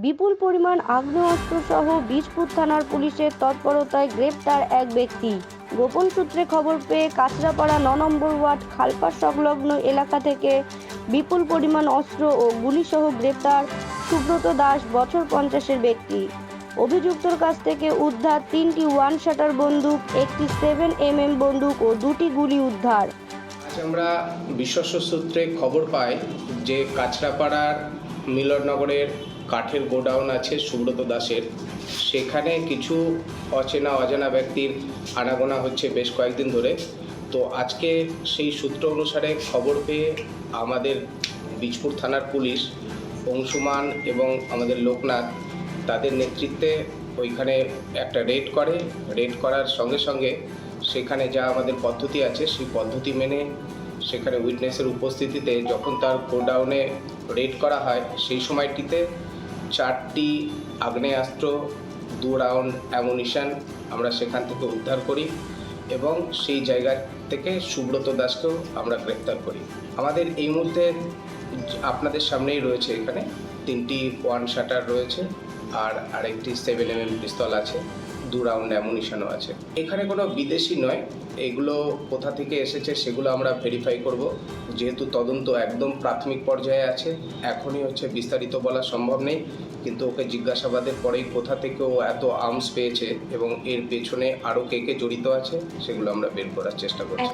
বিপুল পরিমাণ আগ্নেয়াস্ত্রসহ বীজপুর থানার পুলিশের তৎপরতায় গ্রেপ্তার এক ব্যক্তি। গোপন সূত্রে খবর পেয়ে কাঁচরাপাড়া ৯ নম্বর ওয়ার্ড খালপাড় সংলগ্ন এলাকা থেকে বিপুল পরিমাণ অস্ত্র ও গুলিসহ গ্রেপ্তার সুব্রত দাস, বছর 50-এর ব্যক্তি। অভিযুক্তর কাছ থেকে উদ্ধার 3টি ওয়ান শাটার বন্দুক, একটি 7mm বন্দুক ও 2টি গুলি উদ্ধার। আজ আমরা বিশ্বস্ত সূত্রে খবর পাই যে কাঁচরাপাড়ার মিলননগরের কাঠের গোডাউন আছে সুব্রত দাসের, সেখানে কিছু অজানা ব্যক্তির আনাগোনা হচ্ছে বেশ কয়েকদিন ধরে। তো আজকে সেই সূত্র অনুসারে খবর পেয়ে আমাদের বীজপুর থানার পুলিশ অংশুমান এবং আমাদের লোকনাথ তাদের নেতৃত্বে ওইখানে একটা রেড করার সঙ্গে সঙ্গে সেখানে যা আমাদের পদ্ধতি আছে সেই পদ্ধতি মেনে সেখানে উইটনেসের উপস্থিতিতে যখন তার গোডাউনে রেড করা হয় সেই সময়টিতে 4টি আগ্নেয়াস্ত্র, 2 রাউন্ড অ্যামুনিশন আমরা সেখান থেকে উদ্ধার করি এবং সেই জায়গা থেকে সুব্রত দাসকেও আমরা গ্রেপ্তার করি। আমাদের এই মুহূর্তে আপনাদের সামনেই রয়েছে এখানে 3টি ওয়ান শাটার রয়েছে আর আরেকটি 7mm পিস্তল আছে, 2 রাউন্ড অ্যামুনিশনও আছে। এখানে কোনো বিদেশি নয়, এগুলো কোথা থেকে এসেছে সেগুলো আমরা ভেরিফাই করব। যেহেতু তদন্ত একদম প্রাথমিক পর্যায়ে আছে, এখনই বিস্তারিত বলা সম্ভব নেই, কিন্তু ওকে জিজ্ঞাসাবাদের পরেই কোথা থেকে ও এত আর্মস পেয়েছে এবং এর পেছনে আরও কে জড়িত আছে সেগুলো আমরা বের করার চেষ্টা করছি।